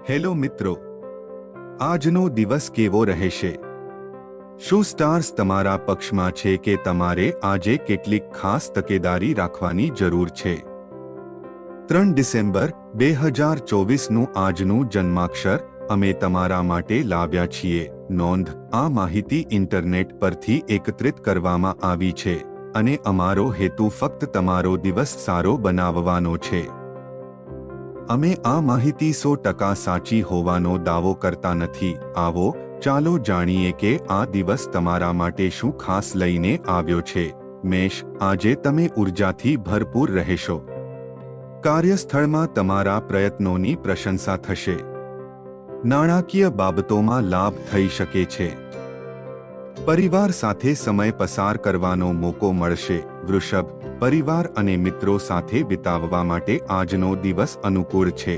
Hello મિત્રો, આજનો દિવસ કેવો રહેશે? શું સ્ટાર્સ તમારા પક્ષમાં છે કે તમારે આજે કેટલીક ખાસ તકેદારી રાખવાની જરૂર છે? 3 ડિસેમ્બર 2024નું આજનું જન્માક્ષર અમે તમારા માટે લાવ્યા છીએ. નોંધ: આ માહિતી ઇન્ટરનેટ પરથી એકત્રિત કરવામાં આવી છે અને અમારો હેતુ ફક્ત તમારો દિવસ સારો બનાવવાનો છે. અમે આ માહિતી 100% સાચી હોવાનો દાવો કરતા નથી. આવો ચાલો જાણીએ કે આ દિવસ તમારા માટે શું ખાસ લઈને આવ્યો છે. મેષ, આજે તમે ઉર્જાથી ભરપૂર રહેશો. કાર્યસ્થળમાં તમારા પ્રયત્નોની પ્રશંસા થશે. નાણાકીય બાબતોમાં લાભ થઈ શકે છે. પરિવાર સાથે સમય પસાર કરવાનો મોકો મળશે. વૃષભ, પરિવાર અને મિત્રો સાથે વિતાવવા માટે આજનો દિવસ અનુકૂળ છે.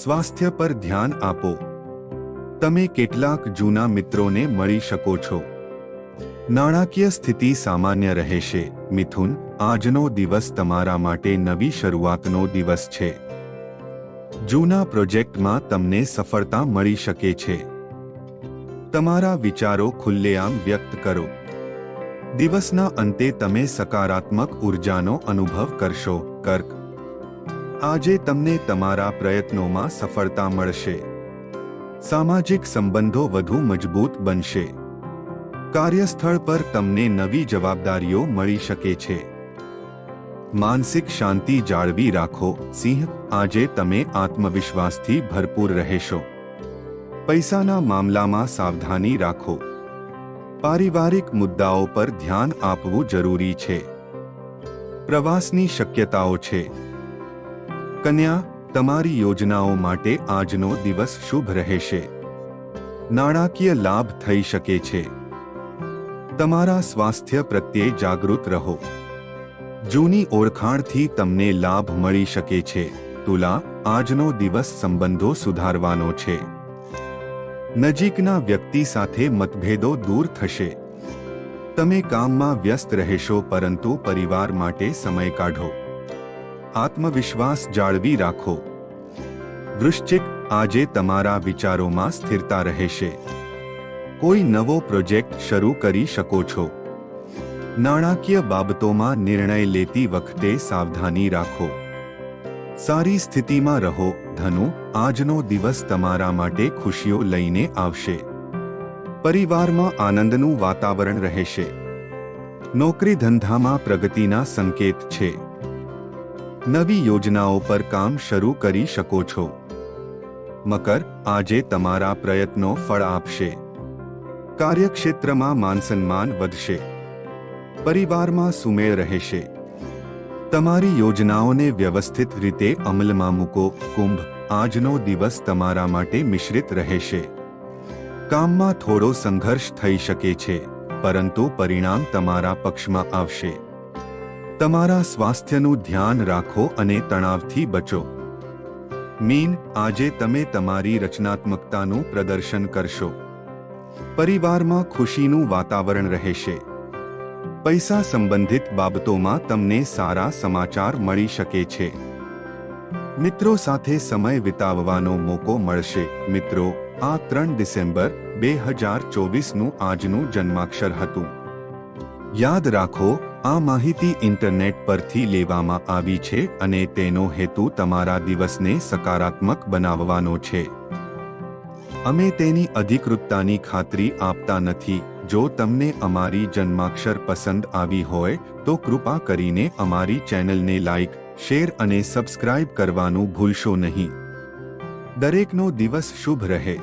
સ્વાસ્થ્ય પર ધ્યાન આપો. તમે કેટલાક જૂના મિત્રોને મળી શકો છો. નાણાકીય સ્થિતિ સામાન્ય રહેશે. મિથુન, આજનો દિવસ તમારા માટે નવી શરૂઆતનો દિવસ છે. જૂના પ્રોજેક્ટમાં તમને સફળતા મળી શકે છે. તમારા વિચારો ખુલ્લેઆમ વ્યક્ત કરો. દિવસના અંતે તમે સકારાત્મક ઉર્જાનો અનુભવ કરશો. કર્ક, આજે તમને તમારા પ્રયત્નોમાં સફળતા મળશે. સામાજિક સંબંધો વધુ મજબૂત બનશે. કાર્યસ્થળ પર તમને નવી જવાબદારીઓ મળી શકે છે. માનસિક શાંતિ જાળવી રાખો. સિંહ, આજે તમે આત્મવિશ્વાસથી ભરપૂર રહેશો. પૈસાના મામલામાં સાવધાની રાખો. પારિવારિક મુદ્દાઓ પર ધ્યાન આપવું જરૂરી છે. પ્રવાસની શક્યતાઓ છે. કન્યા, તમારી યોજનાઓ માટે આજનો દિવસ શુભ રહેશે. નાણાકીય લાભ થઈ શકે છે. તમારા સ્વાસ્થ્ય પ્રત્યે જાગૃત રહો. જૂની ઓળખાણથી તમને લાભ મળી શકે છે. તુલા, આજનો દિવસ સંબંધો સુધારવાનો છે. નજીકના વ્યક્તિ સાથે મતભેદો દૂર થશે. તમે કામમાં વ્યસ્ત રહેશો પરંતુ પરિવાર માટે સમય કાઢો. આત્મવિશ્વાસ જાળવી રાખો. વૃશ્ચિક, આજે તમારા વિચારોમાં સ્થિરતા રહેશે. કોઈ નવો પ્રોજેક્ટ શરૂ કરી શકો છો. નાણાકીય બાબતોમાં નિર્ણય લેતી વખતે સાવધાની રાખો. સારી સ્થિતિમાં રહો. ધનુ, આજનો દિવસ તમારા માટે ખુશીઓ લઈને આવશે. પરિવારમાં આનંદનું વાતાવરણ રહેશે. નોકરી ધંધામાં પ્રગતિના સંકેત છે. નવી યોજનાઓ પર કામ શરૂ કરી શકો છો. મકર, આજે તમારા પ્રયત્નો ફળ આપશે. કાર્યક્ષેત્રમાં માનસન્માન વધશે. પરિવારમાં સુમેળ રહેશે. તમારી યોજનાઓને વ્યવસ્થિત રીતે અમલમાં મૂકો. કુંભ, આજનો દિવસ તમારા માટે મિશ્રિત રહેશે. કામમાં થોડો સંઘર્ષ થઈ શકે છે પરંતુ પરિણામ તમારા પક્ષમાં આવશે. તમારા સ્વાસ્થ્યનું ધ્યાન રાખો અને તણાવથી બચો. મીન, આજે તમે તમારી રચનાત્મકતાનું પ્રદર્શન કરશો. પરિવારમાં ખુશીનું વાતાવરણ રહેશે. પૈસા સંબંધિત બાબતોમાં તમને સારા સમાચાર મળી શકે છે. મિત્રો સાથે સમય વિતાવવાનો મોકો મળશે. મિત્રો, આ 3 ડિસેમ્બર 2024નું આજનું જન્માક્ષર હતું. યાદ રાખો, આ માહિતી ઇન્ટરનેટ પરથી લેવામાં આવી છે અને તેનો હેતુ તમારા દિવસને સકારાત્મક બનાવવાનો છે. અમે તેની અધિકૃતતાની ખાતરી આપતા નથી. જો તમને અમારી જન્માક્ષર પસંદ આવી હોય તો કૃપા કરીને અમારી ચેનલને લાઇક, શેર અને સબસ્ક્રાઇબ કરવાનું ભૂલશો નહીં. દરેકનો દિવસ શુભ રહે.